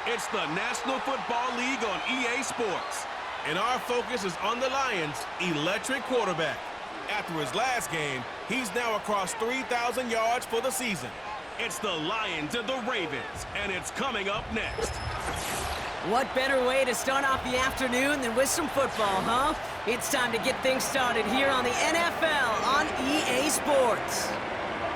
It's the National Football League on EA Sports. And our focus is on the Lions' electric quarterback. After his last game, he's now across 3,000 yards for the season. It's the Lions and the Ravens, and it's coming up next. What better way to start off the afternoon than with some football, huh? It's time to get things started here on the NFL on EA Sports.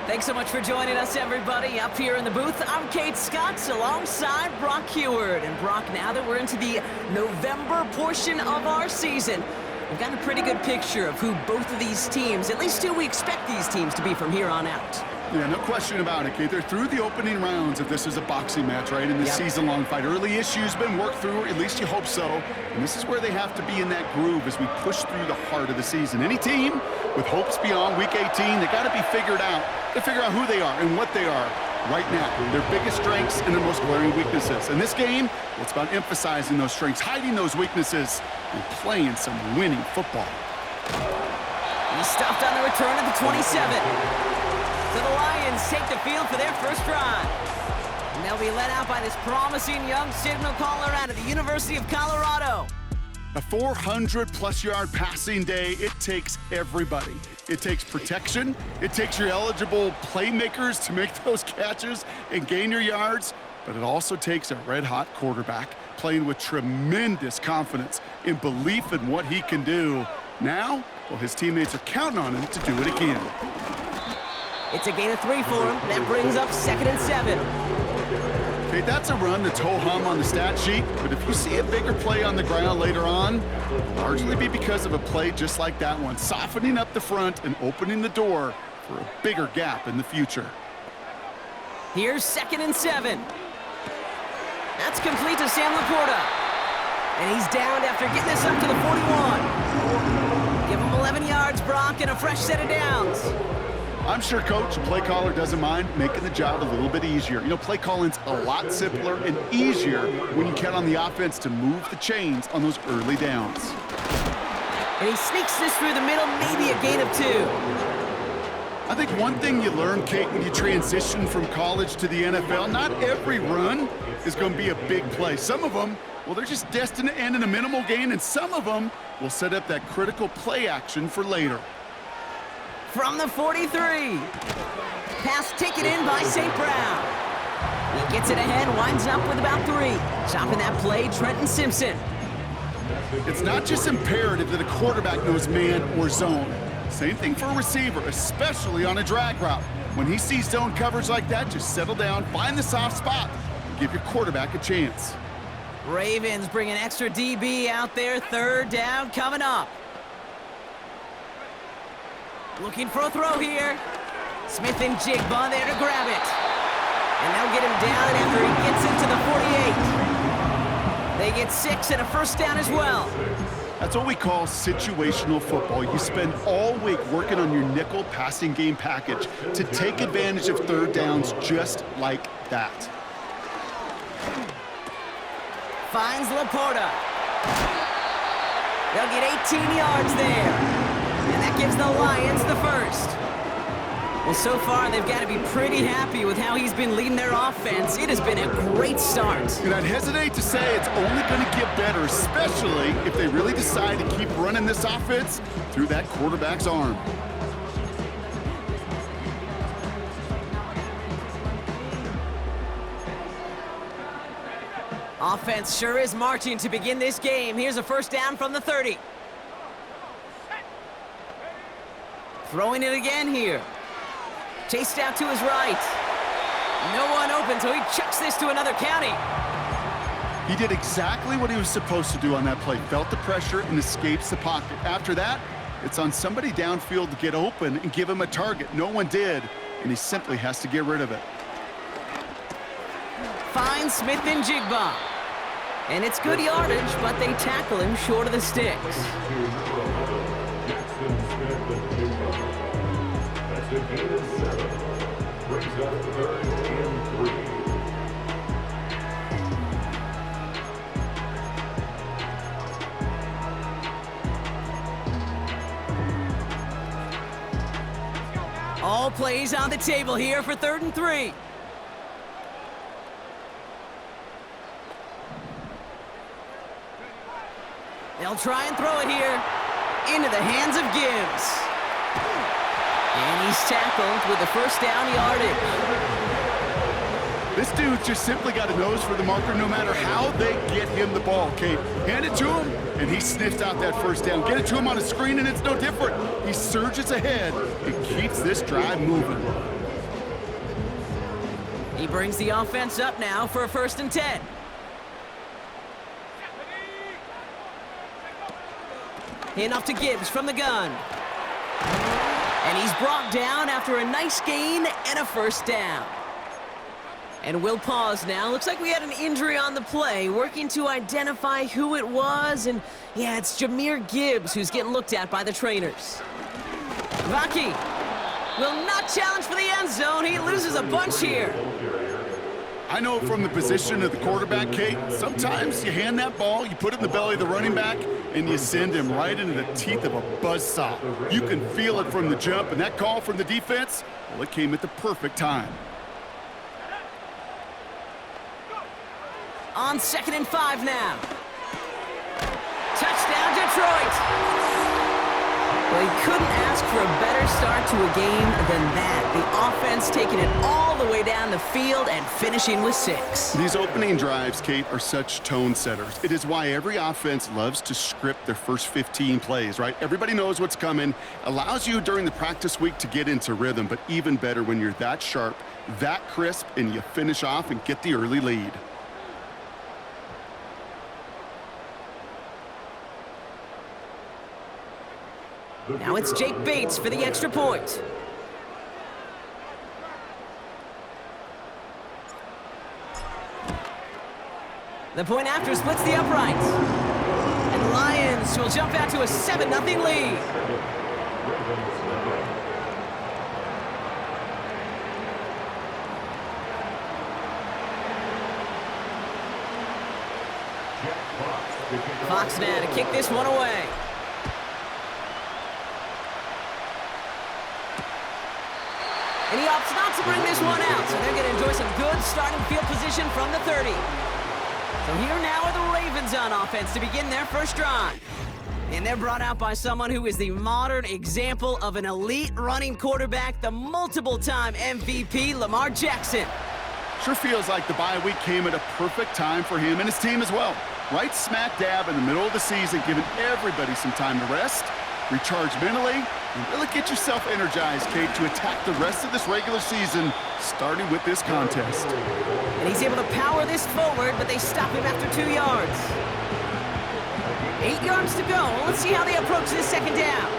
Thanks so much for joining us, everybody. Up here in the booth, I'm Kate Scott alongside Brock Heward. And Brock, now that we're into the November portion of our season, we've got a pretty good picture of who both of these teams, at least who we expect these teams to be from here on out. Yeah, no question about it, Kate. They're through the opening rounds if this is a boxing match, right? In this season-long fight. Early issues been worked through, at least you hope so. And this is where they have to be in that groove as we push through the heart of the season. Any team with hopes beyond Week 18, they got to be figured out. They figure out who they are and what they are right now. Their biggest strengths and their most glaring weaknesses. In this game, it's about emphasizing those strengths, hiding those weaknesses, and playing some winning football. He's stopped on the return at the 27. So the Lions take the field for their first drive. And they'll be led out by this promising young signal caller out of the University of Colorado. A 400-plus-yard passing day, it takes everybody. It takes protection. It takes your eligible playmakers to make those catches and gain your yards. But it also takes a red-hot quarterback playing with tremendous confidence and belief in what he can do. Now, well, his teammates are counting on him to do it again. It's a gain of 3 for him. That brings up 2nd and 7. Okay, that's a run that's ho-hum on the stat sheet, but if you see a bigger play on the ground later on, it'll largely be because of a play just like that one, softening up the front and opening the door for a bigger gap in the future. Here's 2nd and 7. That's complete to Sam Laporta. And he's downed after getting this up to the 41. Give him 11 yards, Brock, and a fresh set of downs. I'm sure Coach, play caller, doesn't mind making the job a little bit easier. You know, play calling's a lot simpler and easier when you count on the offense to move the chains on those early downs. And he sneaks this through the middle, maybe a gain of 2. I think one thing you learn, Kate, when you transition from college to the NFL, not every run is going to be a big play. Some of them, well, they're just destined to end in a minimal gain, and some of them will set up that critical play action for later. From the 43. Pass taken in by St. Brown. He gets it ahead, winds up with about 3. Chopping that play, Trenton Simpson. It's not just imperative that a quarterback knows man or zone. Same thing for a receiver, especially on a drag route. When he sees zone coverage like that, just settle down, find the soft spot, and give your quarterback a chance. Ravens bring an extra DB out there. 3rd down coming up. Looking for a throw here. Smith and Jigba there to grab it. And they'll get him down after he gets into the 48. They get 6 and a first down as well. That's what we call situational football. You spend all week working on your nickel passing game package to take advantage of 3rd downs just like that. Finds Laporta. They'll get 18 yards there. And that gives the Lions the first. Well, so far, they've got to be pretty happy with how he's been leading their offense. It has been a great start. And I'd hesitate to say it's only going to get better, especially if they really decide to keep running this offense through that quarterback's arm. Offense sure is marching to begin this game. Here's a first down from the 30. Throwing it again here. Chased out to his right. No one open, so he chucks this to another county. He did exactly what he was supposed to do on that play. Felt the pressure and escapes the pocket. After that, it's on somebody downfield to get open and give him a target. No one did, and he simply has to get rid of it. Finds Smith and Jigba. And it's good yardage, but they tackle him short of the sticks. All plays on the table here for 3rd and 3. They'll try and throw it here into the hands of Gibbs. And he's tackled with the first down yardage. This dude just simply got a nose for the marker no matter how they get him the ball, Kate. Hand it to him, and he sniffs out that first down. Get it to him on a screen, and it's no different. He surges ahead and keeps this drive moving. He brings the offense up now for a 1st and 10. Hand off to Gibbs from the gun. And he's brought down after a nice gain and a first down. And we'll pause now. Looks like we had an injury on the play, working to identify who it was. And yeah, it's Jahmyr Gibbs who's getting looked at by the trainers. Vaki will not challenge for the end zone. He loses a bunch here. I know from the position of the quarterback, Kate, sometimes you hand that ball, you put it in the belly of the running back, and you send him right into the teeth of a buzzsaw. You can feel it from the jump, and that call from the defense, well, it came at the perfect time. On 2nd and 5 now. Touchdown, Detroit! Well, he couldn't ask for a better start to a game than that. The offense taking it all the way down the field and finishing with 6. These opening drives, Kate, are such tone setters. It is why every offense loves to script their first 15 plays, right? Everybody knows what's coming. Allows you during the practice week to get into rhythm, but even better when you're that sharp, that crisp, and you finish off and get the early lead. Now it's Jake Bates for the extra point. The point after splits the uprights. And the Lions will jump out to a 7-0 lead. Fox now to kick this one away. And he opts not to bring this one out, so they're going to enjoy some good starting field position from the 30. So here now are the Ravens on offense to begin their first drive. And they're brought out by someone who is the modern example of an elite running quarterback, the multiple-time MVP, Lamar Jackson. Sure feels like the bye week came at a perfect time for him and his team as well. Right smack dab in the middle of the season, giving everybody some time to rest, recharge mentally, and really get yourself energized, Kate, to attack the rest of this regular season, starting with this contest. And he's able to power this forward, but they stop him after 2 yards. 8 yards to go. Let's see how they approach this second down.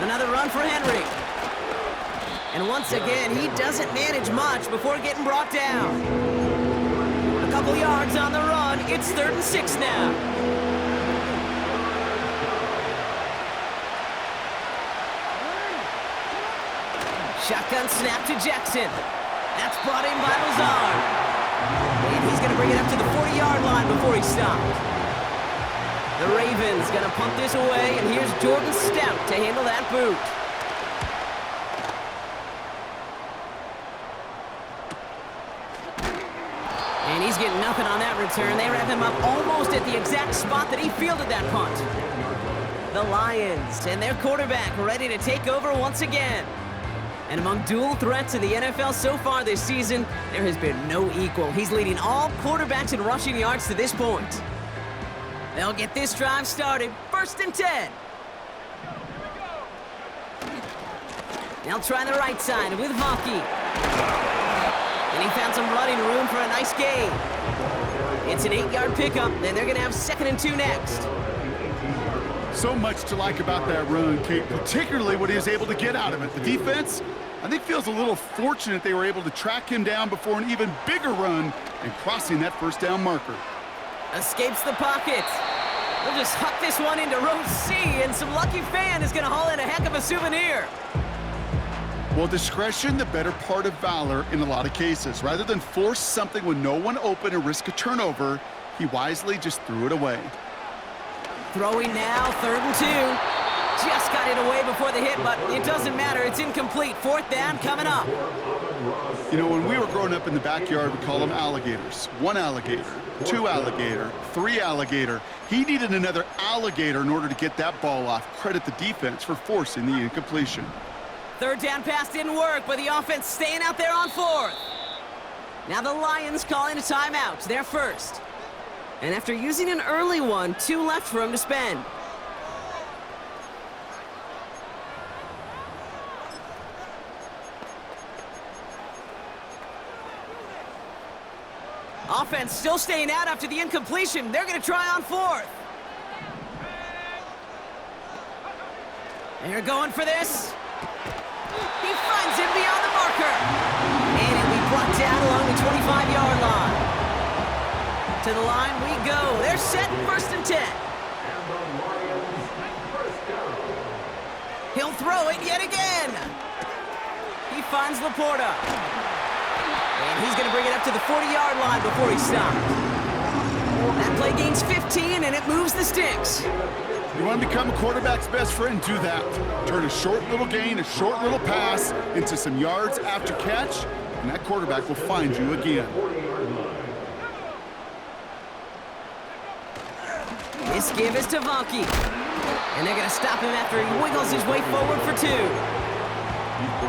Another run for Henry. And once again, he doesn't manage much before getting brought down. A couple yards on the run. It's 3rd and 6 now. Shotgun snap to Jackson. That's brought in by Lazard. And he's going to bring it up to the 40-yard line before he stopped. The Ravens going to punt this away, and here's Jordan Stout to handle that boot. And he's getting nothing on that return. They wrap him up almost at the exact spot that he fielded that punt. The Lions and their quarterback ready to take over once again. And among dual threats in the NFL so far this season, there has been no equal. He's leading all quarterbacks in rushing yards to this point. They'll get this drive started. 1st and 10. They'll try the right side with Vaki. And he found some running room for a nice gain. It's an 8-yard pickup, and they're going to have 2nd and 2 next. So much to like about that run, Kate, particularly what he was able to get out of it. The defense, I think, feels a little fortunate they were able to track him down before an even bigger run and crossing that first down marker. Escapes the pocket. They'll just huck this one into row C, and some lucky fan is going to haul in a heck of a souvenir. Well, discretion, the better part of valor in a lot of cases. Rather than force something with no one open and risk a turnover, he wisely just threw it away. Throwing now, 3rd and 2. Just got got it away before the hit, but it doesn't matter. It's incomplete. 4th down coming up. You know, when we were growing up in the backyard, we call them alligators. 1 alligator, 2 alligator, 3 alligator. He needed another alligator in order to get that ball off. Credit the defense for forcing the incompletion. 3rd down pass didn't work, but the offense staying out there on 4th. Now the Lions calling a timeout. They're first. And after using an early one, 2 left for him to spend. Offense still staying out after the incompletion. They're going to try on 4th. They're going for this. He finds him beyond the marker. And it'll be brought down along the 25-yard line. To the line we go. They're set 1st and 10. He'll throw it yet again. He finds Laporta. And he's going to bring it up to the 40-yard line before he stops. That play gains 15, and it moves the sticks. You want to become a quarterback's best friend? Do that. Turn a short little gain, a short little pass into some yards after catch, and that quarterback will find you again. This give is to Vonke. And they're going to stop him after he wiggles his way forward for 2.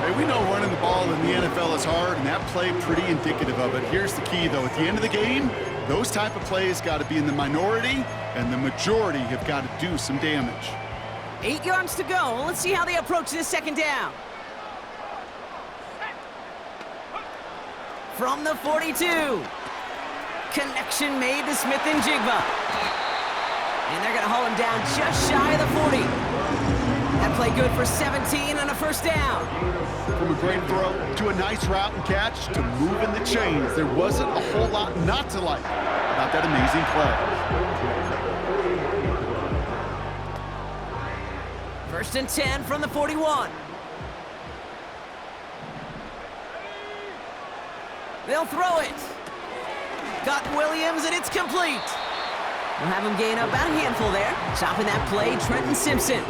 Hey, we know running the ball in the NFL is hard, and that play pretty indicative of it. Here's the key, though. At the end of the game, those type of plays got to be in the minority, and the majority have got to do some damage. 8 yards to go. Let's see how they approach this 2nd down. From the 42. Connection made to Smith and Jigba. And they're going to haul him down just shy of the 40. That play good for 17 and a 1st down. From a great throw to a nice route and catch to moving the chains, there wasn't a whole lot not to like about that amazing play. 1st and 10 from the 41. They'll throw it. Got Williams, and it's complete. We'll have him gain up about a handful there. Stopping that play, Trenton Simpson.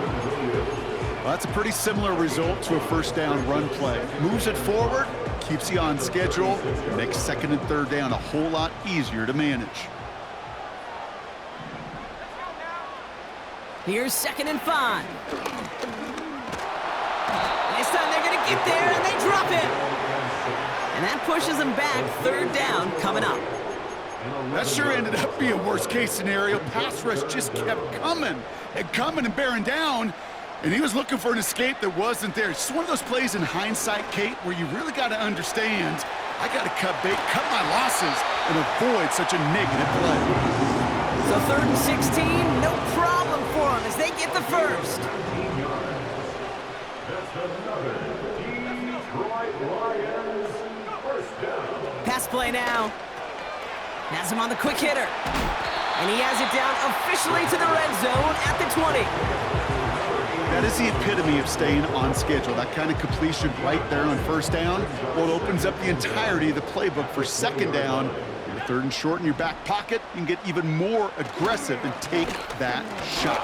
Well, that's a pretty similar result to a 1st down run play. Moves it forward, keeps you on schedule, and makes 2nd and 3rd down a whole lot easier to manage. Here's 2nd and 5. This time they're going to get there, and they drop him. And that pushes them back. 3rd down coming up. That sure ended up being a worst-case scenario. Pass rush just kept coming and bearing down. And he was looking for an escape that wasn't there. It's one of those plays in hindsight, Kate, where you really got to understand, I got to cut my losses and avoid such a negative play. So 3rd and 16, no problem for them as they get the 1st. Pass play now. Has him on the quick hitter. And he has it down officially to the red zone at the 20. That is the epitome of staying on schedule. That kind of completion right there on 1st down, well, it opens up the entirety of the playbook for 2nd down. Your 3rd and short in your back pocket, you can get even more aggressive and take that shot.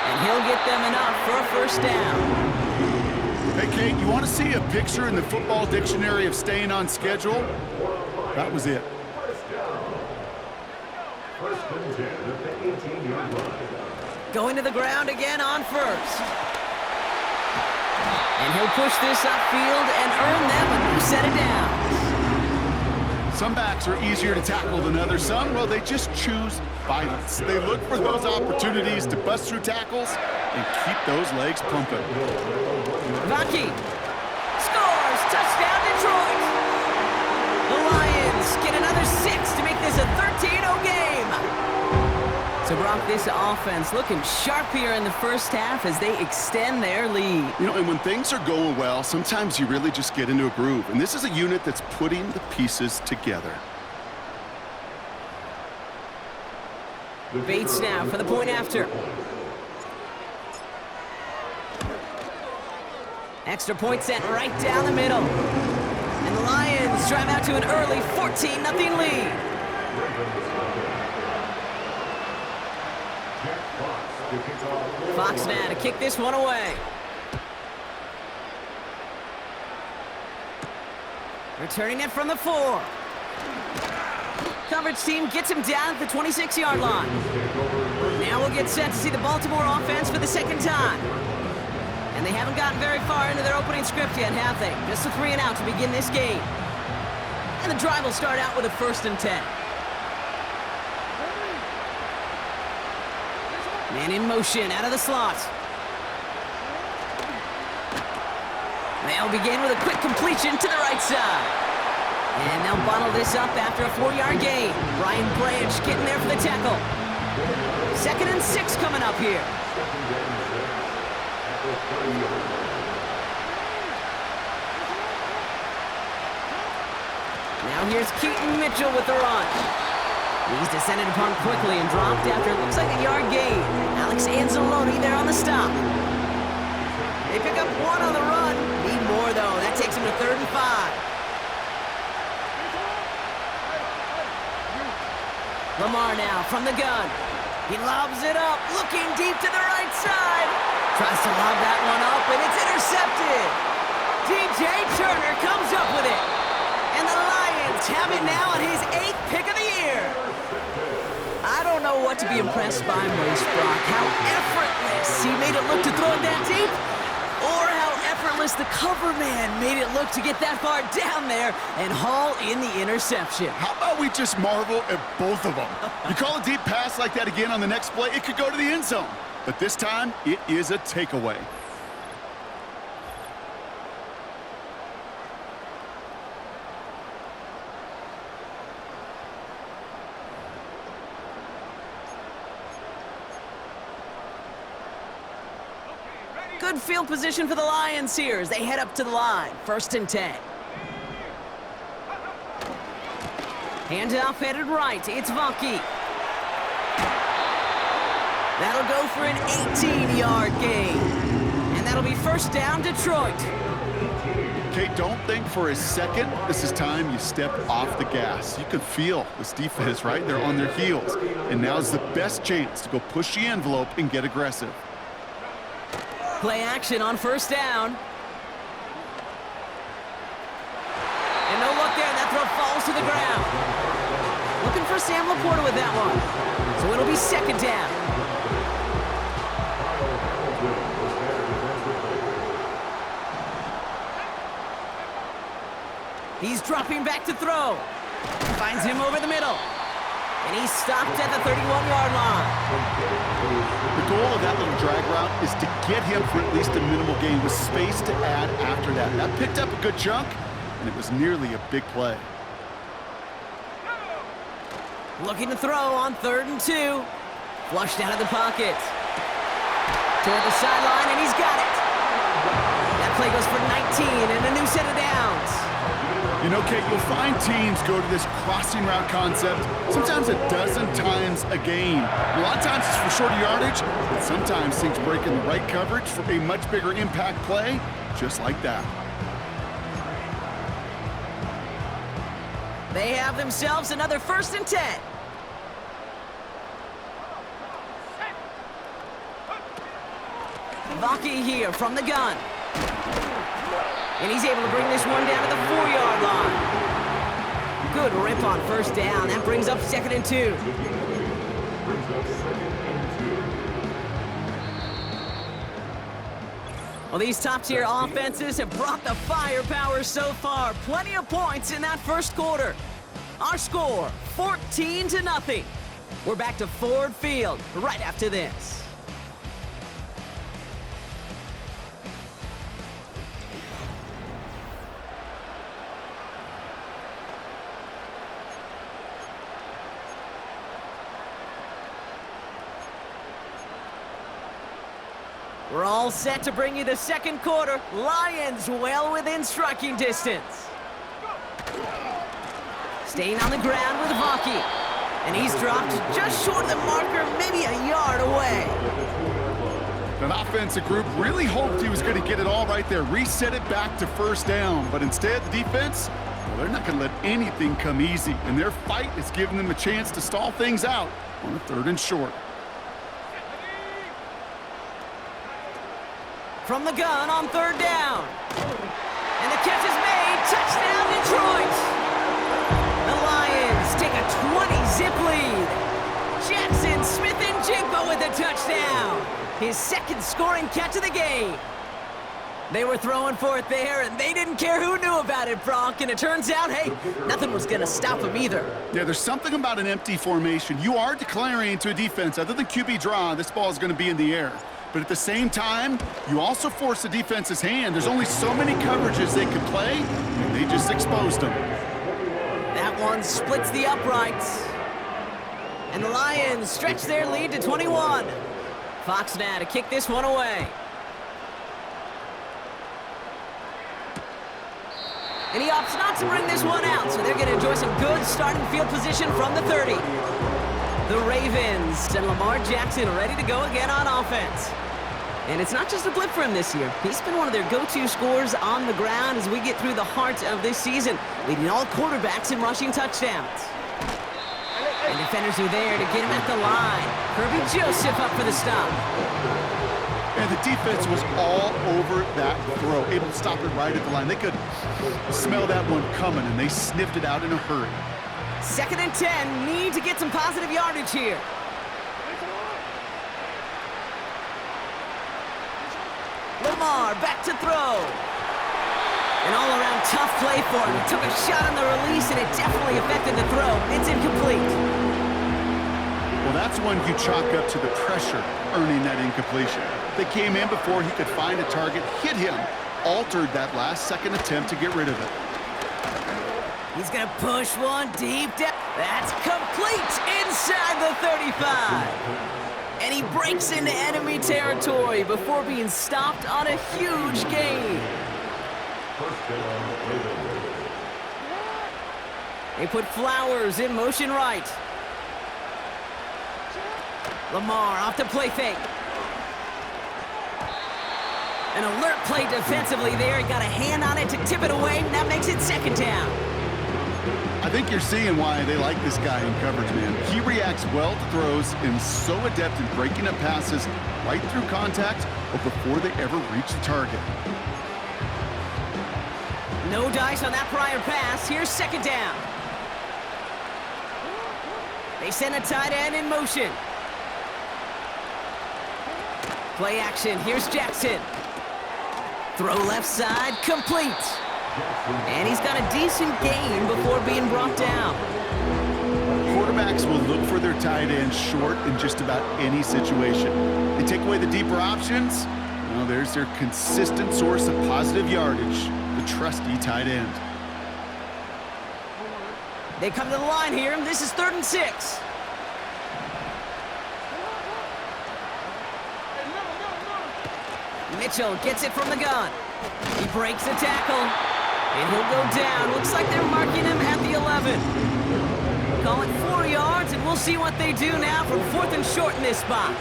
And he'll get them enough for a 1st down. Hey, Kate, you want to see a picture in the football dictionary of staying on schedule? That was it. Going to the ground again on 1st. And he'll push this upfield and earn them a new set of downs. Some backs are easier to tackle than others. Some, well, they just choose violence. They look for those opportunities to bust through tackles and keep those legs pumping. Vonke scores! Touchdown, Detroit! The Lions get another 6 to make this a 13-0 game. So, Brock, this offense looking sharp here in the 1st half as they extend their lead. You know, and when things are going well, sometimes you really just get into a groove. And this is a unit that's putting the pieces together. Bates now for the point after. Extra point sent right down the middle. And the Lions drive out to an early 14-0 lead. Fox now to kick this one away. Returning it from the 4. Coverage team gets him down at the 26-yard line. Now we'll get set to see the Baltimore offense for the second time. And they haven't gotten very far into their opening script yet, have they? Just a 3 and out to begin this game. And the drive will start out with a 1st and 10. Man in motion, out of the slot. They'll begin with a quick completion to the right side. And they'll bottle this up after a 4-yard gain. Brian Branch getting there for the tackle. 2nd and 6 coming up here. Now here's Keaton Mitchell with the run. He's descended upon quickly and dropped after it looks like a yard gain. Alex Anzalone there on the stop. They pick up 1 on the run. Need more, though. That takes him to 3rd and 5. Lamar now from the gun. He lobs it up, looking deep to the right side. Tries to lob that one up, and it's intercepted. DJ Turner comes up with it. And the Lions have it now on his 8th pick of the year. I don't know what to be impressed by most, Brock. How effortless he made it look to throw it that deep, or how effortless the cover man made it look to get that far down there and haul in the interception. How about we just marvel at both of them? You call a deep pass like that again on the next play, it could go to the end zone. But this time, it is a takeaway. Good field position for the Lions here as they head up to the line. 1st and 10. Handoff headed right. It's Vaki. That'll go for an 18-yard gain. And that'll be 1st down, Detroit. Okay, don't think for a second this is time you step off the gas. You can feel this defense, right? They're on their heels. And now's the best chance to go push the envelope and get aggressive. Play action on 1st down. And no look there. That throw falls to the ground. Looking for Sam Laporta with that one. So it'll be 2nd down. He's dropping back to throw. Finds him over the middle. And he's stopped at the 31-yard line. The goal of that little drag route is to get him for at least a minimal gain with space to add after that. That picked up a good chunk, and it was nearly a big play. Looking to throw on 3rd and 2. Flushed out of the pocket. Toward the sideline, and he's got it. That play goes for 19 and a new set of downs. You know, Kate, you'll find teams go to this crossing route concept sometimes a dozen times a game. A lot of times it's for shorter yardage, but sometimes things break in the right coverage for a much bigger impact play, just like that. They have themselves another 1st and 10. Vaki here from the gun. And he's able to bring this one down to the 4-yard line. Good rip on 1st down. That brings up 2nd and 2. Well, these top-tier offenses have brought the firepower so far. Plenty of points in that 1st quarter. Our score, 14-0. We're back to Ford Field right after this. We're all set to bring you the 2nd quarter. Lions well within striking distance. Staying on the ground with Vaki. And he's dropped just short of the marker, maybe a yard away. That offensive group really hoped he was going to get it all right there, reset it back to 1st down. But instead, the defense, well, they're not going to let anything come easy. And their fight is giving them a chance to stall things out on a 3rd and short. From the gun on 3rd down. And the catch is made. Touchdown, Detroit! The Lions take a 20-zip lead. Jackson Smith-Njigba with a touchdown. His 2nd scoring catch of the game. They were throwing for it there, and they didn't care who knew about it, Brock. And it turns out, hey, nothing was going to stop them either. Yeah, there's something about an empty formation. You are declaring to a defense, other than QB draw, this ball is going to be in the air. But at the same time, you also force the defense's hand. There's only so many coverages they could play, and they just exposed them. That one splits the uprights. And the Lions stretch their lead to 21. Fox now to kick this one away. And he opts not to bring this one out, so they're going to enjoy some good starting field position from the 30. The Ravens and Lamar Jackson ready to go again on offense. And it's not just a blip for him this year. He's been one of their go-to scorers on the ground as we get through the heart of this season, leading all quarterbacks in rushing touchdowns. And defenders are there to get him at the line. Kirby Joseph up for the stop. And the defense was all over that throw, able to stop it right at the line. They could smell that one coming, and they sniffed it out in a hurry. 2nd and 10, need to get some positive yardage here. Lamar back to throw. An all-around tough play for him. He took a shot on the release, and it definitely affected the throw. It's incomplete. Well, that's one you chalk up to the pressure earning that incompletion. They came in before he could find a target, hit him, altered that last-second attempt to get rid of it. He's going to push one deep down. That's complete inside the 35. And he breaks into enemy territory before being stopped on a huge gain. They put Flowers in motion right. Lamar off the play fake. An alert play defensively there. He got a hand on it to tip it away, and that makes it 2nd down. I think you're seeing why they like this guy in coverage, man. He reacts well to throws and so adept in breaking up passes right through contact or before they ever reach the target. No dice on that prior pass. Here's 2nd down. They send a tight end in motion. Play action. Here's Jackson. Throw left side, complete. And he's got a decent gain before being brought down. Quarterbacks will look for their tight end short in just about any situation. They take away the deeper options. Well, there's their consistent source of positive yardage, the trusty tight end. They come to the line here. This is 3rd and 6. Mitchell gets it from the gun. He breaks the tackle, and he'll go down. Looks like they're marking him at the 11. Call it 4 yards, and we'll see what they do now from 4th and short in this spot.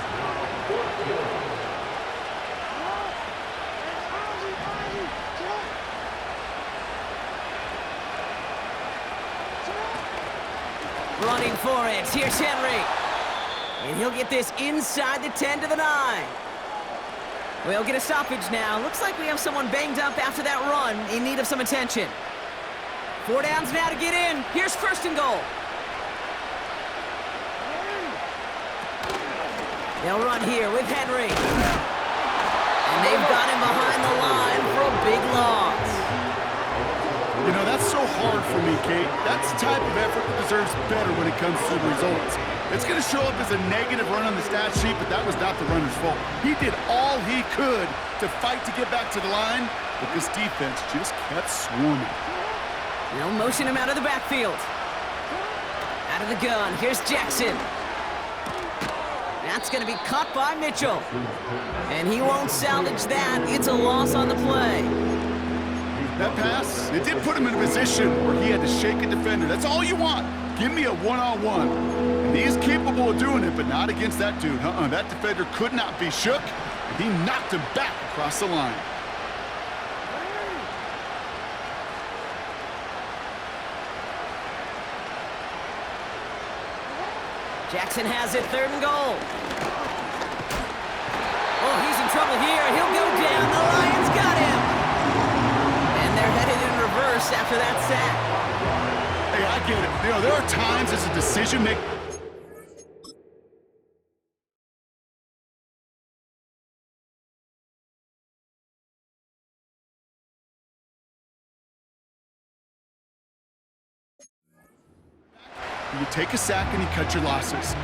Running for it. Here's Henry. And he'll get this inside the 10 to the 9. We'll get a stoppage now. Looks like we have someone banged up after that run, in need of some attention. 4 downs now to get in. Here's 1st and goal. They'll run here with Henry. And they've got him behind the line for a big loss. You know, that's so hard for me, Kate. That's the type of effort that deserves better when it comes to the results. It's going to show up as a negative run on the stat sheet, but that was not the runner's fault. He did all he could to fight to get back to the line, but this defense just kept swarming. They'll motion him out of the backfield. Out of the gun. Here's Jackson. That's going to be caught by Mitchell. And he won't salvage that. It's a loss on the play. That pass, it did put him in a position where he had to shake a defender. That's all you want. Give me a one-on-one. And he is capable of doing it, but not against that dude. That defender could not be shook, and he knocked him back across the line. Jackson has it, 3rd and goal. Oh, he's in trouble here. He'll go down the times as a decision maker. You take a sack and you cut your losses.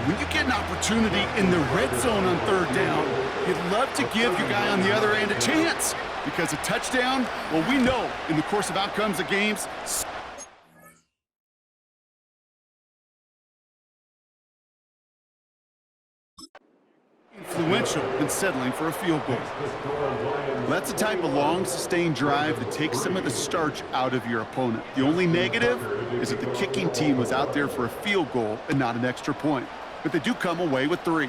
When you get an opportunity in the red zone on third down, you'd love to give your guy on the other end a chance, because a touchdown, well, we know in the course of outcomes of games, influential in settling for a field goal. That's a type of long, sustained drive that takes some of the starch out of your opponent. The only negative is that the kicking team was out there for a field goal and not an extra point. But they do come away with 3.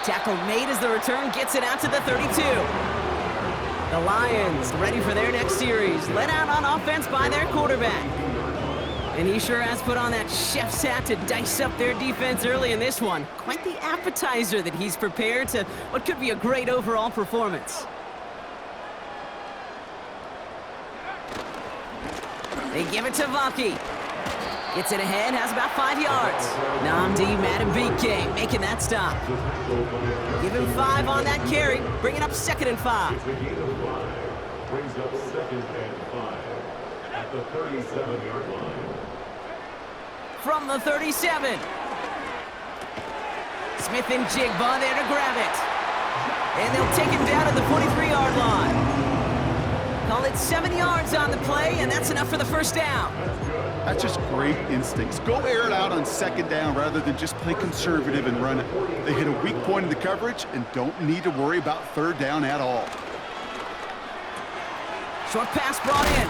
Tackle made as the return gets it out to the 32. The Lions ready for their next series, led out on offense by their quarterback. And he sure has put on that chef's hat to dice up their defense early in this one. Quite the appetizer that he's prepared to what could be a great overall performance. They give it to Vaki. Gets it ahead, has about 5 yards. Namdi Madabike making that stop. Give him 5 on that carry, bringing up 2nd and 5. Brings up 2nd and 5 at the 37-yard line. From the 37. Smith and Jigba there to grab it. And they'll take him down at the 43-yard line. Call it 7 yards on the play, and that's enough for the first down. That's just great instincts. Go air it out on 2nd down rather than just play conservative and run it. They hit a weak point in the coverage and don't need to worry about 3rd down at all. Short pass brought in.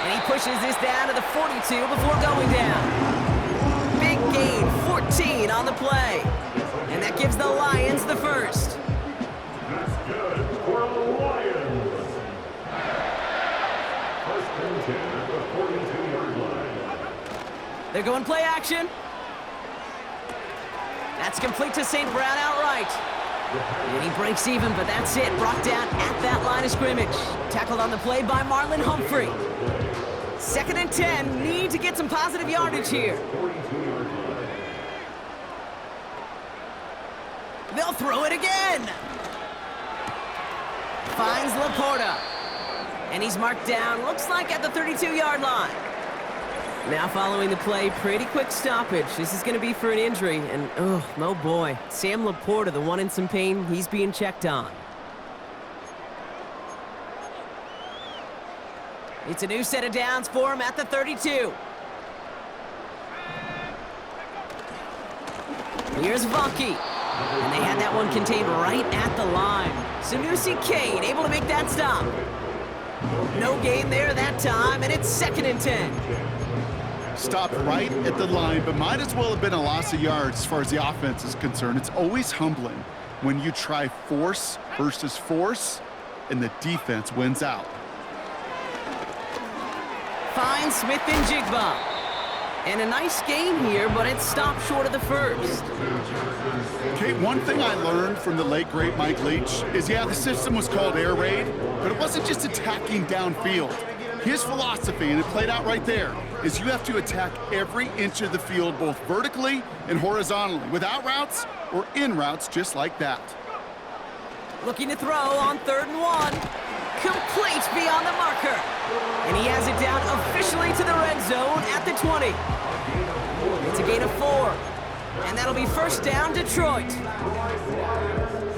And he pushes this down to the 42 before going down. Big gain, 14 on the play. And that gives the Lions the first. That's good for the Lions. First and 10 at the 42-yard line. They're going play action. That's complete to St. Brown outright. And he breaks even, but that's it. Brought down at that line of scrimmage. Tackled on the play by Marlon Humphrey. 2nd and 10. Need to get some positive yardage here. They'll throw it again. Finds Laporta. And he's marked down, looks like at the 32-yard line. Now following the play, pretty quick stoppage. This is going to be for an injury, and oh boy. Sam Laporta, the one in some pain, he's being checked on. It's a new set of downs for him at the 32. Here's Vaki. And they had that one contained right at the line. Sanusi Kane able to make that stop. No gain there that time, and it's 2nd and 10. Stopped right at the line, but might as well have been a loss of yards as far as the offense is concerned. It's always humbling when you try force versus force, and the defense wins out. Finds Smith and Jigba. And a nice gain here, but it stopped short of the first. Okay, one thing I learned from the late, great Mike Leach is, yeah, the system was called air raid, but it wasn't just attacking downfield. His philosophy, and it played out right there, is you have to attack every inch of the field, both vertically and horizontally, without routes or in routes just like that. Looking to throw on 3rd and 1. Complete beyond the marker. And he has it down officially to the red zone at the 20. It's a gain of 4. And that'll be first down, Detroit.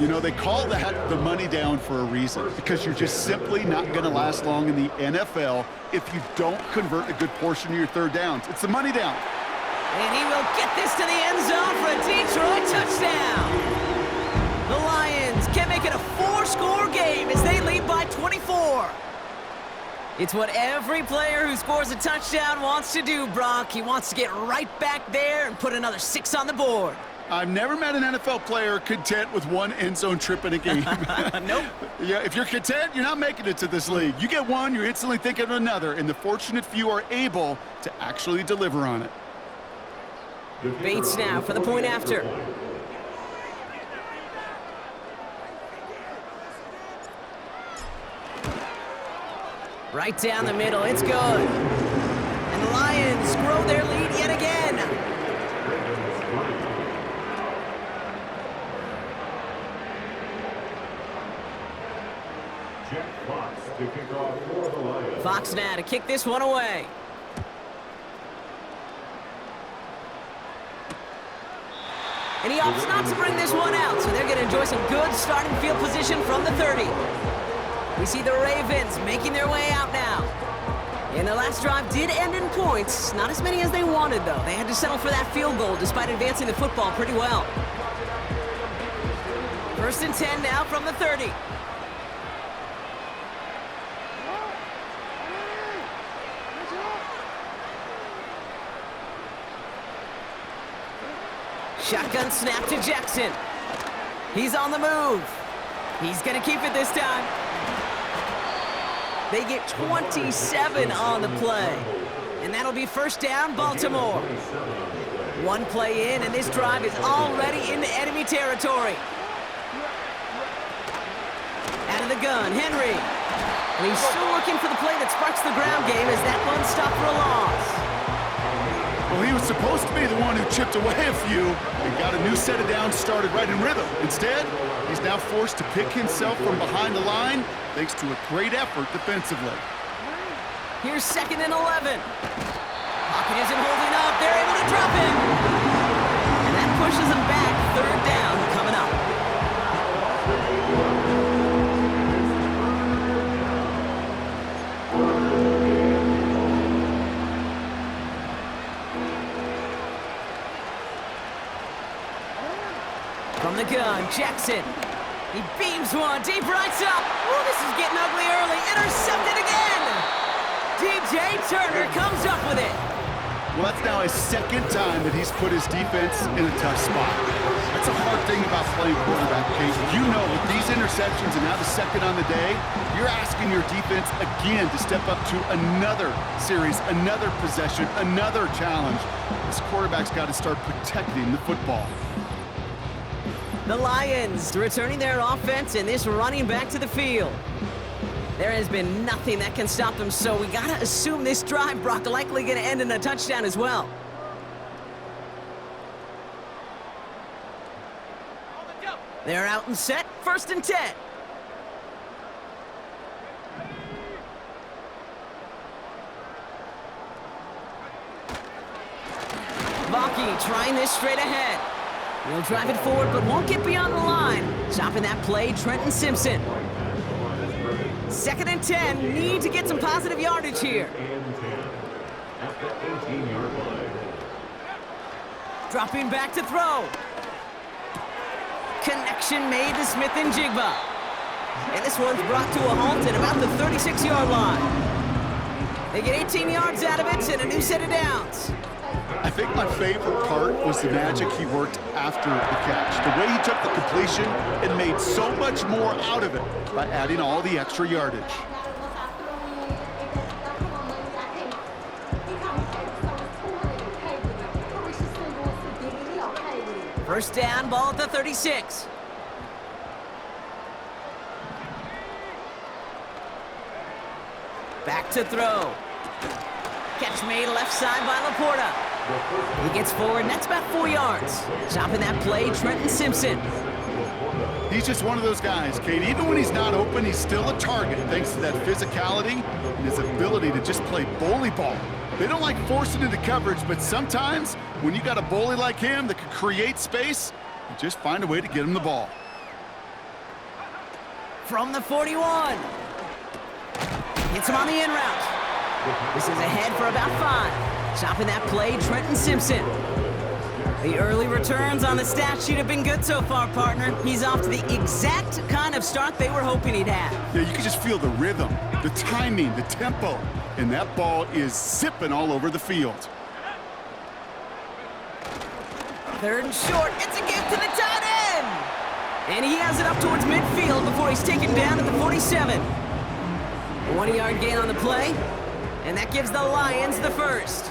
You know, they call that the money down for a reason, because you're just simply not going to last long in the NFL if you don't convert a good portion of your 3rd downs. It's the money down. And he will get this to the end zone for a Detroit touchdown. The Lions can make it a 4-score game as they lead by 24. It's what every player who scores a touchdown wants to do, Brock. He wants to get right back there and put another 6 on the board. I've never met an NFL player content with one end zone trip in a game. Nope. Yeah, if you're content, you're not making it to this league. You get one, you're instantly thinking of another, and the fortunate few are able to actually deliver on it. Bates now for the point after. Right down the middle, it's good. And the Lions grow their lead yet again. Jack Fox to kick off for the Lions. Fox now to kick this one away. And he opts not to bring this one out, so they're going to enjoy some good starting field position from the 30. We see the Ravens making their way out now. And the last drive did end in points. Not as many as they wanted, though. They had to settle for that field goal despite advancing the football pretty well. 1st and 10 now from the 30. Shotgun snap to Jackson. He's on the move. He's going to keep it this time. They get 27 on the play. And that'll be 1st down, Baltimore. One play in, and this drive is already into enemy territory. Out of the gun, Henry. And he's still looking for the play that sparks the ground game as that one stopped for a loss. Well, he was supposed to be the one who chipped away a few and got a new set of downs started right in rhythm. Instead, he's now forced to pick himself from behind the line thanks to a great effort defensively. Here's 2nd and 11. Pocket isn't holding up. They're able to drop him. And that pushes them back. 3rd down coming up. From the gun, Jackson. He beams one, deep right up. Oh, this is getting ugly early. Intercepted again. DJ Turner comes up with it. Well, that's now his 2nd time that he's put his defense in a tough spot. That's a hard thing about playing quarterback, Case. You know, with these interceptions and now the 2nd on the day, you're asking your defense again to step up to another series, another possession, another challenge. This quarterback's got to start protecting the football. The Lions returning their offense and this running back to the field. There has been nothing that can stop them, so we gotta assume this drive, Brock, likely gonna end in a touchdown as well. They're out and set, 1st and 10. Vaki trying this straight ahead. He'll drive it forward, but won't get beyond the line. Stopping that play, Trenton Simpson. 2nd and 10, need to get some positive yardage here. And 10 at the 18-yard line. Dropping back to throw. Connection made to Smith and Jigba. And this one's brought to a halt at about the 36-yard line. They get 18 yards out of it and a new set of downs. I think my favorite part was the magic he worked after the catch. The way he took the completion and made so much more out of it by adding all the extra yardage. First down, ball at the 36. Back to throw. Catch made left side by Laporta. He gets forward, and that's about 4 yards. Stopping that play, Trenton Simpson. He's just one of those guys, Kate. Even when he's not open, he's still a target thanks to that physicality and his ability to just play bully ball. They don't like forcing into coverage, but sometimes when you got a bully like him that can create space, you just find a way to get him the ball. From the 41. Gets him on the in route. This is ahead for about 5. Stopping that play, Trenton Simpson. The early returns on the stat sheet have been good so far, partner. He's off to the exact kind of start they were hoping he'd have. Yeah, you can just feel the rhythm, the timing, the tempo, and that ball is zipping all over the field. 3rd and short, it's a gift to the tight end! And he has it up towards midfield before he's taken down at the 47. A 1-yard gain on the play, and that gives the Lions the first.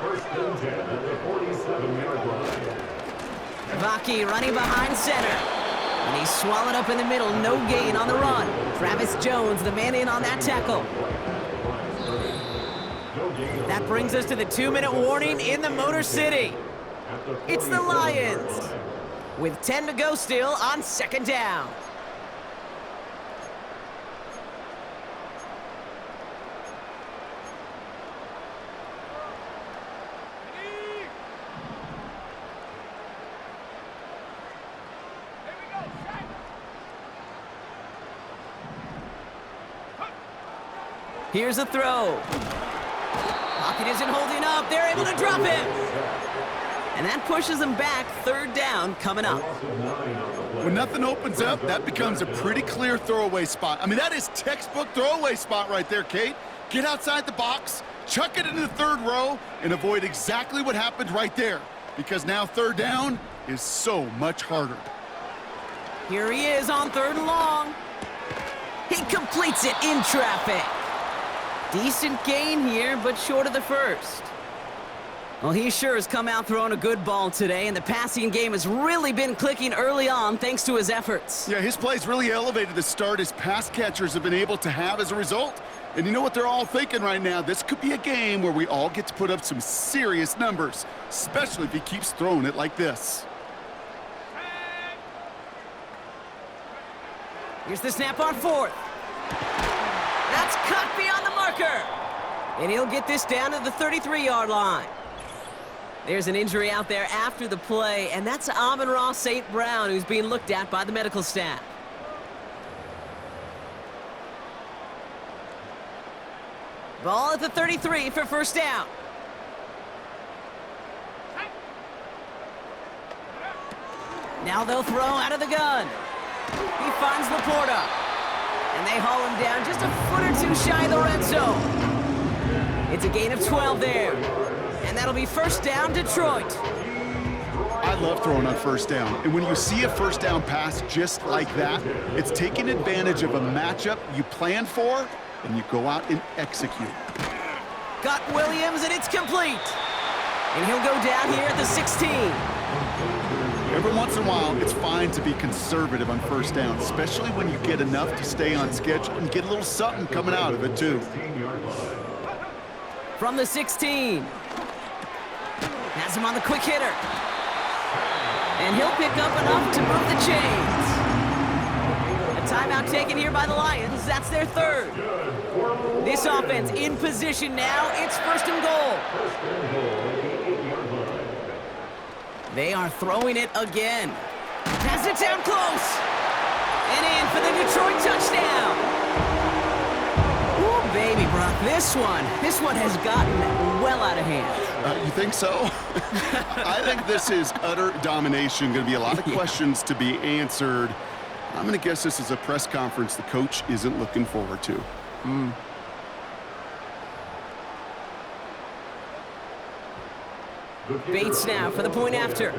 First and 10 at the 47-yard line. Vaki running behind center. And he's swallowed up in the middle, no gain on the run. Travis Jones, the man in on that tackle. That brings us to the 2-minute warning in the Motor City. It's the Lions, with 10 to go still on 2nd down. Here's a throw. Pocket isn't holding up. They're able to drop it. And that pushes them back. 3rd down coming up. When nothing opens up, that becomes a pretty clear throwaway spot. I mean, that is textbook throwaway spot right there, Kate. Get outside the box, chuck it into the 3rd row, and avoid exactly what happened right there. Because now 3rd down is so much harder. Here he is on 3rd and long. He completes it in traffic. Decent gain here, but short of the 1st. Well, he sure has come out throwing a good ball today, and the passing game has really been clicking early on thanks to his efforts. Yeah, his plays really elevated the start his pass catchers have been able to have as a result. And you know what they're all thinking right now? This could be a game where we all get to put up some serious numbers, especially if he keeps throwing it like this. Here's the snap on 4th. That's cut beyond the marker. And he'll get this down to the 33-yard line. There's an injury out there after the play, and that's Amon-Ra St. Brown, who's being looked at by the medical staff. Ball at the 33 for 1st down. Now they'll throw out of the gun. He finds Laporta. And they haul him down just a foot or 2 shy of the red zone. It's a gain of 12 there. And that'll be 1st down, Detroit. I love throwing on 1st down. And when you see a 1st down pass just like that, it's taking advantage of a matchup you plan for, and you go out and execute. Got Williams, and it's complete. And he'll go down here at the 16. Every once in a while, it's fine to be conservative on 1st down, especially when you get enough to stay on schedule and get a little something coming out of it, too. From the 16. Has him on the quick hitter. And he'll pick up enough to move the chains. A timeout taken here by the Lions. That's their 3rd. This offense in position now. It's 1st and goal. They are throwing it again. Has it down close. And in for the Detroit touchdown. Ooh, baby, Brock. This one has gotten well out of hand. You think so? I think this is utter domination. Going to be a lot of questions to be answered. I'm going to guess this is a press conference the coach isn't looking forward to. Bates now for the point after.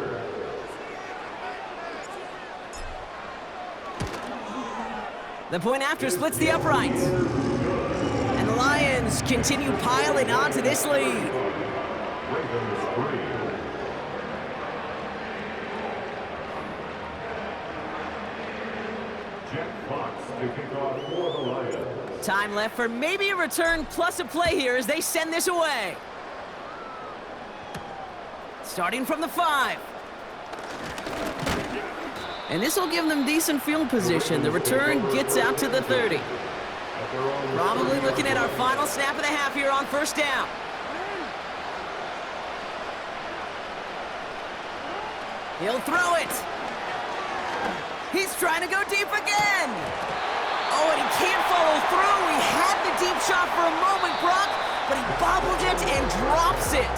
The point after splits the uprights. And the Lions continue piling onto this lead. Time left for maybe a return plus a play here as they send this away. Starting from the 5. And this will give them decent field position. The return gets out to the 30. Probably looking at our final snap of the half here on 1st down. He'll throw it. He's trying to go deep again. Oh, and he can't follow through. He had the deep shot for a moment, Brock, but he bobbled it and drops it.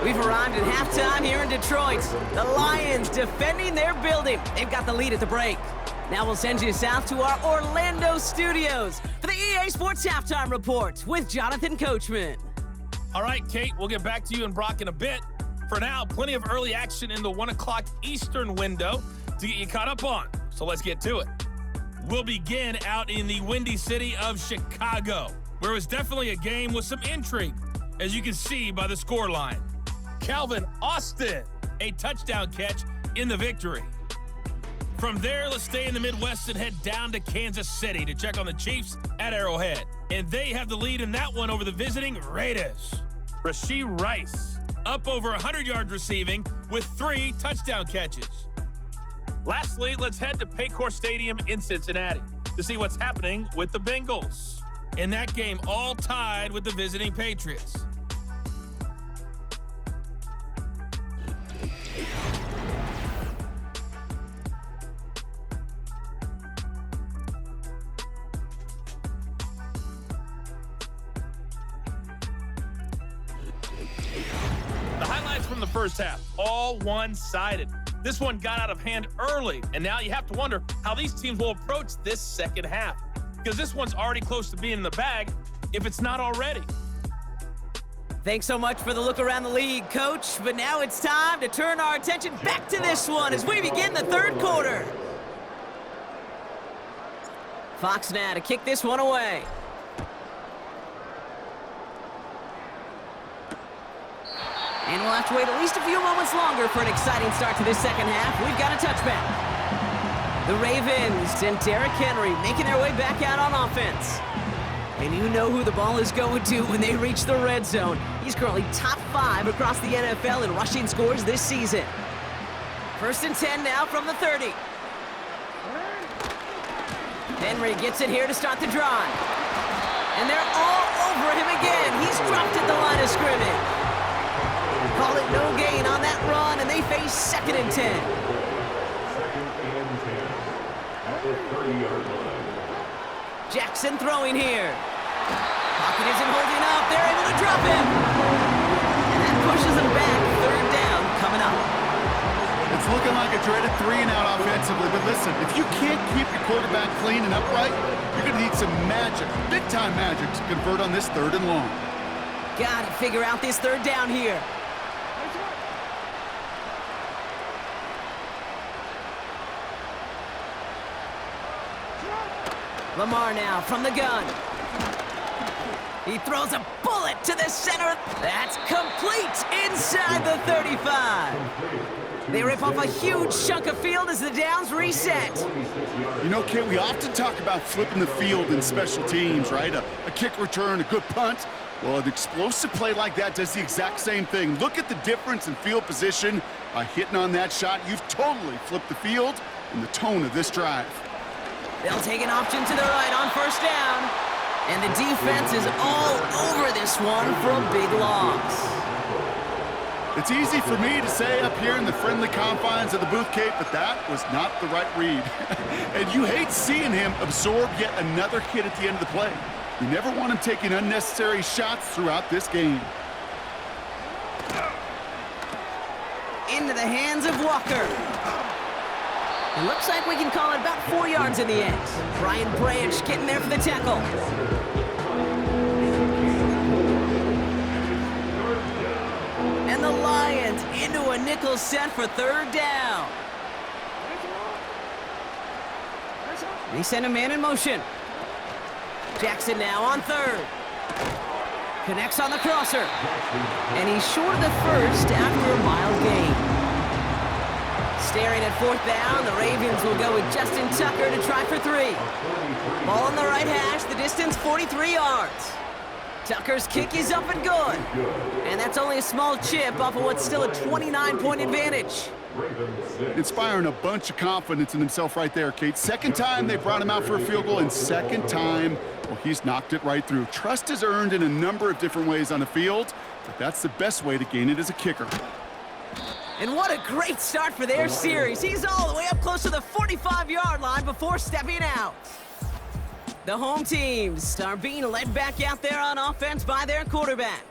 We've arrived at halftime here in Detroit. The Lions defending their building. They've got the lead at the break. Now we'll send you south to our Orlando studios for the EA Sports Halftime Report with Jonathan Coachman. All right, Kate, we'll get back to you and Brock in a bit. For now, plenty of early action in the 1 o'clock Eastern window to get you caught up on. So let's get to it. We'll begin out in the windy city of Chicago, where it was definitely a game with some intrigue, as you can see by the scoreline. Calvin Austin, a touchdown catch in the victory. From there, let's stay in the Midwest and head down to Kansas City to check on the Chiefs at Arrowhead. And they have the lead in that one over the visiting Raiders. Rashee Rice up over 100 yards receiving with 3 touchdown catches. Lastly, let's head to Paycor Stadium in Cincinnati to see what's happening with the Bengals. In that game, all tied with the visiting Patriots. The highlights from the first half, all one-sided. This one got out of hand early, and now you have to wonder how these teams will approach this second half, because this one's already close to being in the bag, if it's not already. Thanks so much for the look around the league, Coach. But now it's time to turn our attention back to this one as we begin the third quarter. Fox now to kick this one away. And we'll have to wait at least a few moments longer for an exciting start to this second half. We've got a touchback. The Ravens and Derrick Henry making their way back out on offense. And you know who the ball is going to when they reach the red zone. He's currently top 5 across the NFL in rushing scores this season. 1st and 10 now from the 30. Henry gets it here to start the drive. And they're all over him again. He's dropped at the line of scrimmage. Call it no gain on that run, and they face 2nd and 10. 2nd and 10 at the 30-yard line. Jackson throwing here. Pocket isn't holding up. They're able to drop him. And that pushes them back. 3rd down coming up. It's looking like a dreaded 3-and-out offensively, but listen, if you can't keep your quarterback clean and upright, you're going to need some magic, big-time magic, to convert on this 3rd and long. Got to figure out this 3rd down here. Lamar now from the gun. He throws a bullet to the center. That's complete inside the 35. They rip off a huge chunk of field as the downs reset. You know, Kate, we often talk about flipping the field in special teams, right? A kick return, a good punt. Well, an explosive play like that does the exact same thing. Look at the difference in field position. By hitting on that shot, you've totally flipped the field and the tone of this drive. They'll take an option to the right on 1st down. And the defense is all over this one for a big loss. It's easy for me to say up here in the friendly confines of the booth, Kate, but that was not the right read. And you hate seeing him absorb yet another hit at the end of the play. You never want him taking unnecessary shots throughout this game. Into the hands of Walker. It looks like we can call it about 4 yards in the end. Brian Branch getting there for the tackle. And the Lions into a nickel set for 3rd down. They send a man in motion. Jackson now on 3rd. Connects on the crosser. And he's short of the 1st after a mile gain. Staring at 4th down, the Ravens will go with Justin Tucker to try for 3. Ball on the right hash, the distance 43 yards. Tucker's kick is up and good. And that's only a small chip off of what's still a 29-point advantage. Inspiring a bunch of confidence in himself right there, Kate. 2nd time they brought him out for a field goal, and 2nd time, well, he's knocked it right through. Trust is earned in a number of different ways on the field, but that's the best way to gain it as a kicker. And what a great start for their series. He's all the way up close to the 45-yard line before stepping out. The home teams are being led back out there on offense by their quarterback.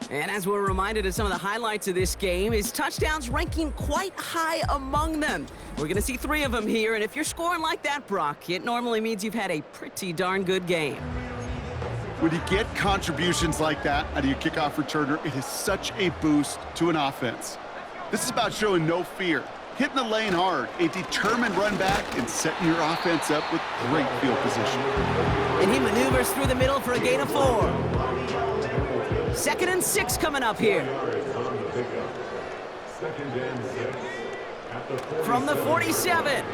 And as we're reminded of some of the highlights of this game, his touchdowns ranking quite high among them. We're going to see 3 of them here, and if you're scoring like that, Brock, it normally means you've had a pretty darn good game. When you get contributions like that out of your kickoff returner, it is such a boost to an offense. This is about showing no fear, hitting the lane hard, a determined run back, and setting your offense up with great field position. And he maneuvers through the middle for a gain of 4. 2nd and 6 coming up here. From the 47.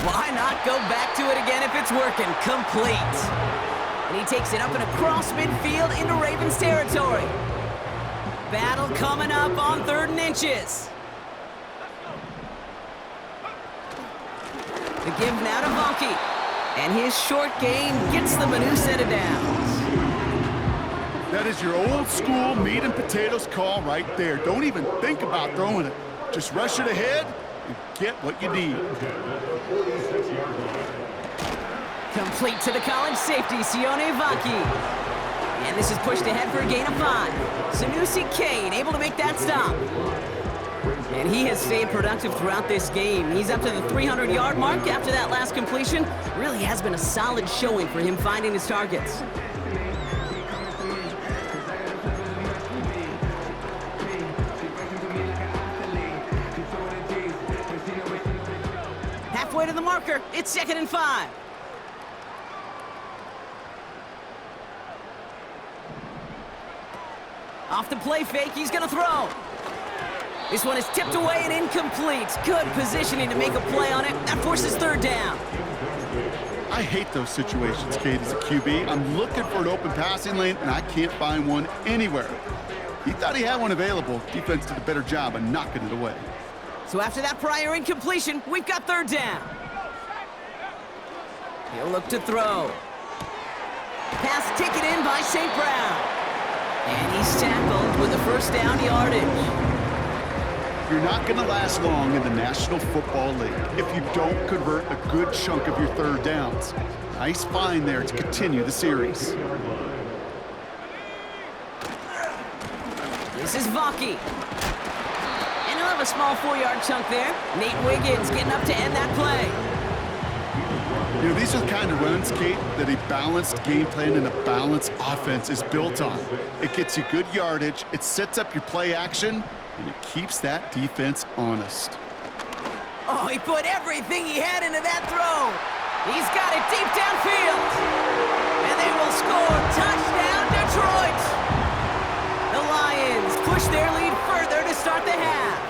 Why not go back to it again if it's working? Complete. And he takes it up and across midfield into Ravens territory. Battle coming up on 3rd and inches. The give now to Vonke. And his short gain gets them a new set of downs. That is your old school meat and potatoes call right there. Don't even think about throwing it. Just rush it ahead and get what you need. Complete to the college safety, Sione Vonke. And this is pushed ahead for a gain of 5. Sanusi Kane able to make that stop. And he has stayed productive throughout this game. He's up to the 300-yard mark after that last completion. Really has been a solid showing for him finding his targets. Halfway to the marker, it's 2nd and 5. Off the play fake, he's gonna throw. This one is tipped away and incomplete. Good positioning to make a play on it. That forces 3rd down. I hate those situations, Kate, as a QB. I'm looking for an open passing lane, and I can't find one anywhere. He thought he had one available. Defense did a better job of knocking it away. So after that prior incompletion, we've got 3rd down. He'll look to throw. Pass taken in by St. Brown. And he's tackled with a 1st down yardage. You're not going to last long in the National Football League if you don't convert a good chunk of your 3rd downs. Nice find there to continue the series. This is Vonke. And he'll have a small 4-yard chunk there. Nate Wiggins getting up to end that play. You know, these are the kind of runs, Kate, that a balanced game plan and a balanced offense is built on. It gets you good yardage, it sets up your play action, and it keeps that defense honest. Oh, he put everything he had into that throw. He's got it deep downfield. And they will score. Touchdown, Detroit. The Lions push their lead further to start the half.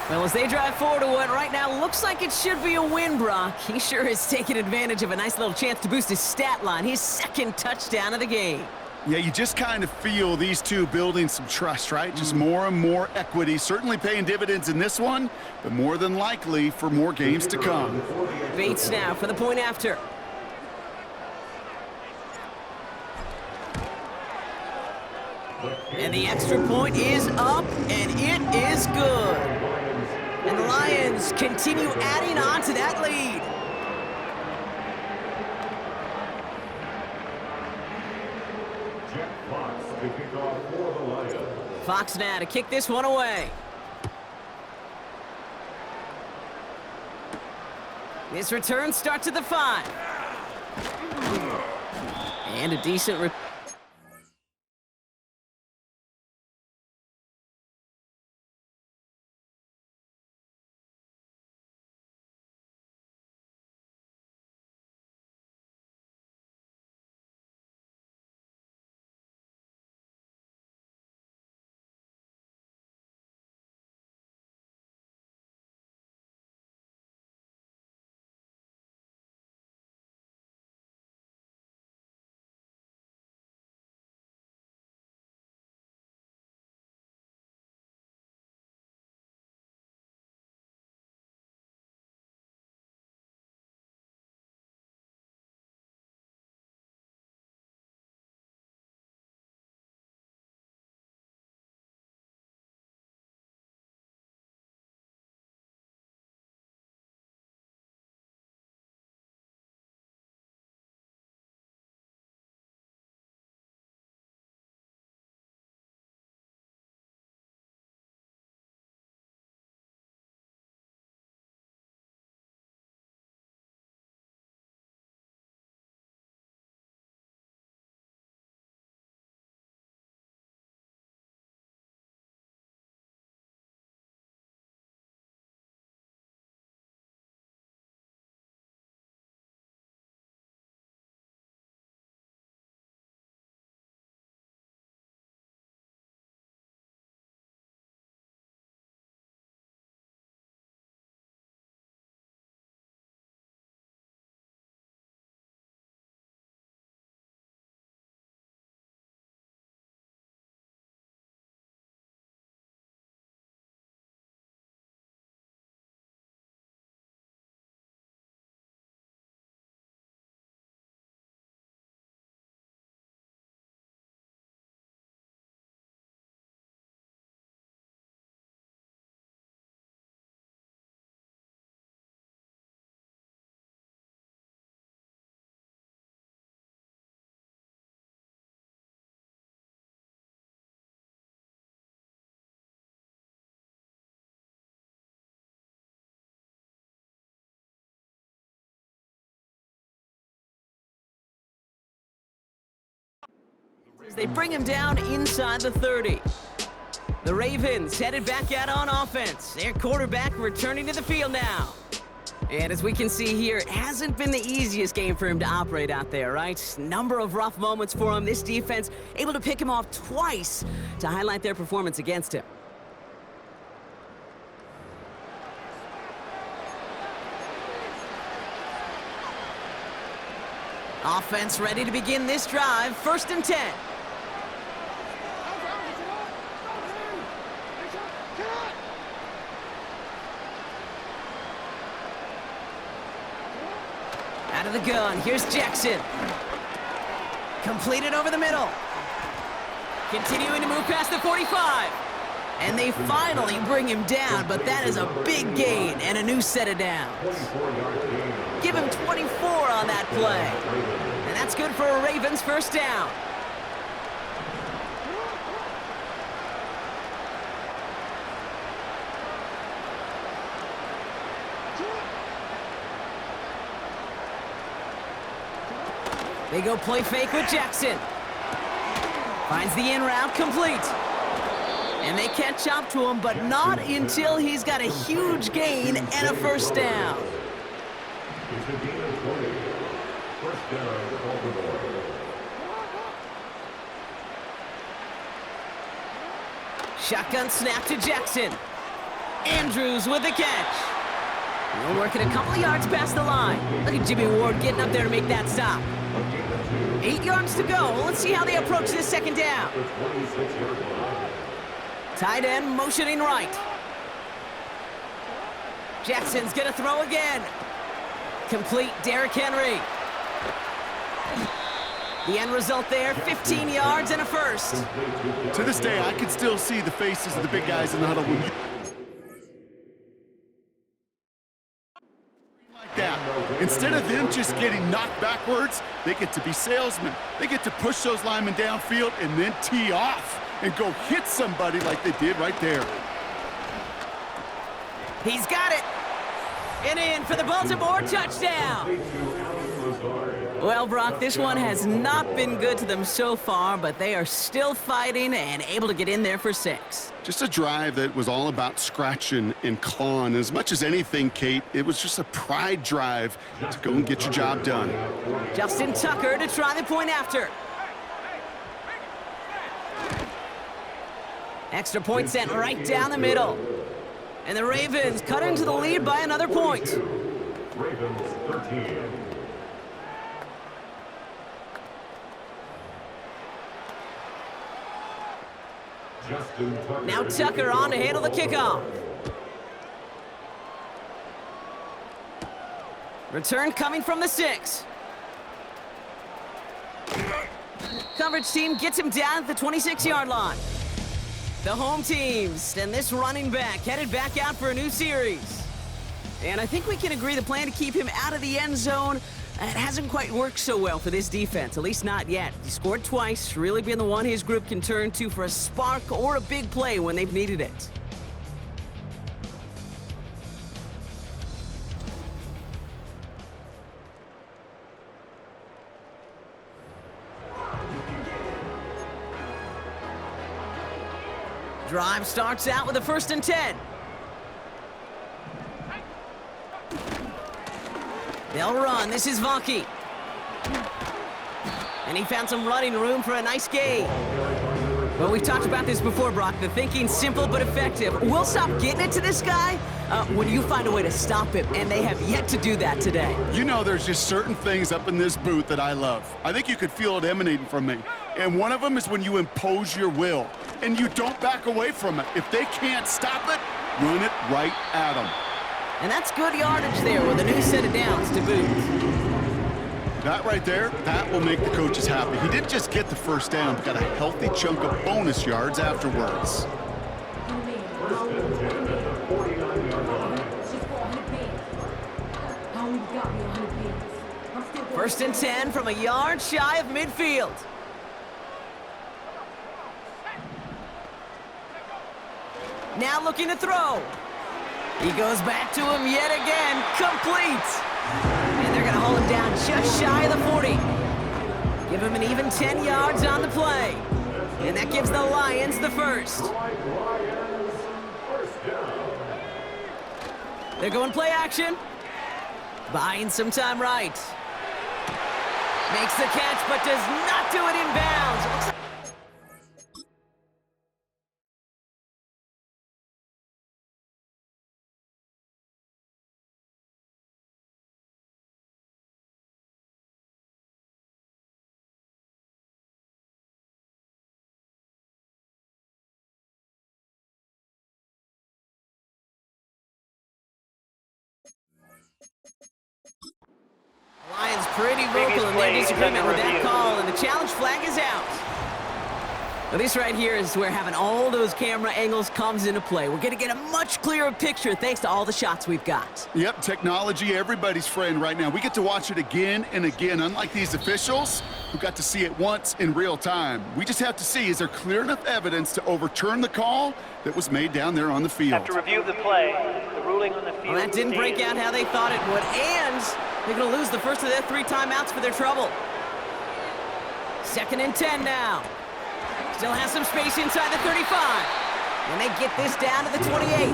Well, as they drive forward to what right now looks like it should be a win, Brock, he sure is taking advantage of a nice little chance to boost his stat line. His 2nd touchdown of the game. Yeah, you just kind of feel these two building some trust, right? Just more and more equity, certainly paying dividends in this one, but more than likely for more games to come. Bates now for the point after. And the extra point is up, and it is good. And the Lions continue adding on to that lead. Fox now to kick this one away. This return starts at the 5. And a decent They bring him down inside the 30. The Ravens headed back out on offense. Their quarterback returning to the field now. And as we can see here, it hasn't been the easiest game for him to operate out there, right? Number of rough moments for him. This defense able to pick him off twice to highlight their performance against him. Offense ready to begin this drive. 1st and 10. Out of the gun, here's Jackson. Completed over the middle. Continuing to move past the 45. And they finally bring him down, but that is a big gain and a new set of downs. Give him 24 on that play. And that's good for a Ravens 1st down. They go play fake with Jackson. Finds the in route complete. And they catch up to him, but not until he's got a huge gain and a 1st down. It's a gain of 20. 1st down, Baltimore. Shotgun snap to Jackson. Andrews with the catch. We're working a couple of yards past the line. Look at Jimmy Ward getting up there to make that stop. 8 yards to go. Let's see how they approach this 2nd down. Tight end motioning right. Jackson's gonna throw again. Complete, Derrick Henry. The end result there, 15 yards and a 1st. To this day, I can still see the faces of the big guys in the huddle when you... Instead of them just getting knocked backwards, they get to be salesmen. They get to push those linemen downfield and then tee off and go hit somebody like they did right there. He's got it. And in for the Baltimore touchdown. Well, Brock, this one has not been good to them so far, but they are still fighting and able to get in there for 6. Just a drive that was all about scratching and clawing. As much as anything, Kate, it was just a pride drive to go and get your job done. Justin Tucker to try the point after. Extra point sent right down the middle. And the Ravens cut into the lead by another point. Ravens 13. Now Tucker on to handle the kickoff. Return coming from the 6. Coverage team gets him down at the 26-yard line. The home teams and this running back headed back out for a new series. And I think we can agree the plan to keep him out of the end zone, it hasn't quite worked so well for this defense, at least not yet. He scored twice, really been the one his group can turn to for a spark or a big play when they've needed it. Drive starts out with a 1st and 10. They'll run. This is Valky. And he found some running room for a nice gain. Well, we've talked about this before, Brock. The thinking's simple but effective. We'll stop getting it to this guy when you find a way to stop him, and they have yet to do that today. You know, there's just certain things up in this booth that I love. I think you could feel it emanating from me. And one of them is when you impose your will, and you don't back away from it. If they can't stop it, run it right at them. And that's good yardage there with a new set of downs to boot. That right there, that will make the coaches happy. He didn't just get the 1st down, but got a healthy chunk of bonus yards afterwards. First and 10 from a yard shy of midfield. Now looking to throw. He goes back to him yet again, complete. And they're gonna hold him down just shy of the 40. Give him an even 10 yards on the play. And that gives the Lions the first. They're going play action. Buying some time right. Makes the catch, but does not do it in bounds. Lions pretty vocal in their disagreement with that call, and the challenge flag is out. Well, this right here is where having all those camera angles comes into play. We're going to get a much clearer picture thanks to all the shots we've got. Yep, technology, everybody's friend right now. We get to watch it again and again, unlike these officials who got to see it once in real time. We just have to see, is there clear enough evidence to overturn the call that was made down there on the field? After review of the play, the ruling on the field. Well, that didn't break out how they thought it would, and they're going to lose the first of their 3 timeouts for their trouble. 2nd and 10 now. Still has some space inside the 35. And they get this down to the 28.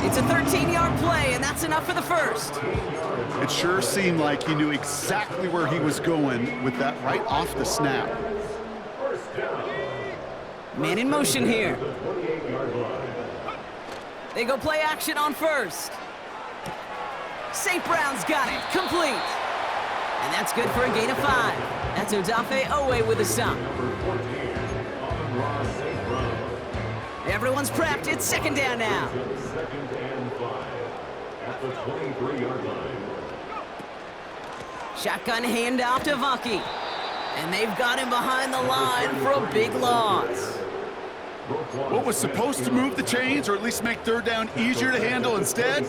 It's a 13-yard play, and that's enough for the first. It sure seemed like he knew exactly where he was going with that right off the snap. Man in motion here. They go play action on first. St. Brown's got it, complete. And that's good for a gain of 5. That's Odafe Owe with a stop. Everyone's prepped. It's 2nd down now. 2nd and 5 at the 23-yard line. Shotgun handoff to Vaki. And they've got him behind the line for a big loss. What was supposed to move the chains or at least make 3rd down easier to handle instead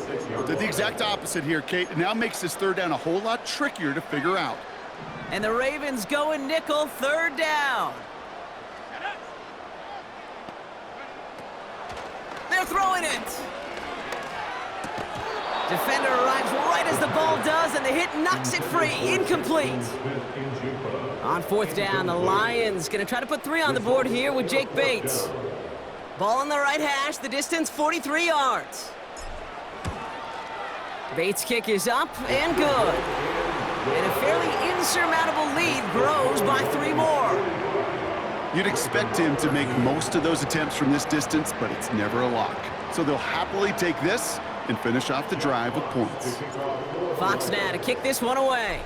did the exact opposite here, Kate. It now makes this 3rd down a whole lot trickier to figure out. And the Ravens go in nickel, 3rd down. They're throwing it. Defender arrives right as the ball does, and the hit knocks it free. Incomplete. On 4th down, the Lions going to try to put 3 on the board here with Jake Bates. Ball on the right hash, the distance 43 yards. Bates' kick is up and good. And a fairly insurmountable lead grows by 3 more. You'd expect him to make most of those attempts from this distance, but it's never a lock. So they'll happily take this and finish off the drive with points. Fox now to kick this one away.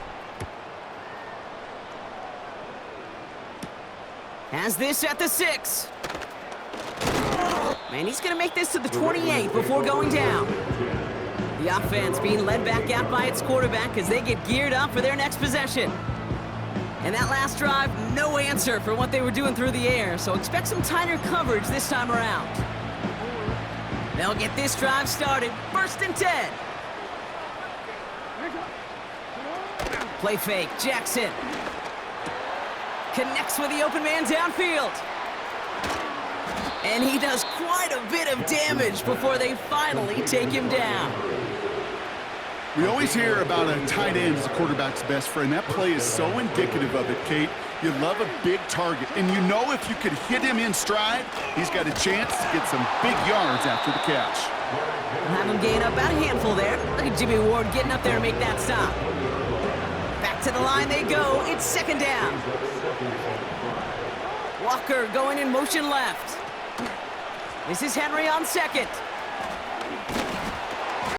Has this at the 6. Man, he's going to make this to the 28 before going down. The offense being led back out by its quarterback as they get geared up for their next possession. And that last drive, no answer for what they were doing through the air, so expect some tighter coverage this time around. They'll get this drive started, 1st and 10. Play fake, Jackson. Connects with the open man downfield. And he does quite a bit of damage before they finally take him down. We always hear about a tight end as a quarterback's best friend. That play is so indicative of it, Kate. You love a big target, and you know if you could hit him in stride, he's got a chance to get some big yards after the catch. We'll have him gain up about a handful there. Look at Jimmy Ward getting up there to make that stop. Back to the line they go. It's 2nd down. Walker going in motion left. This is Henry on 2nd.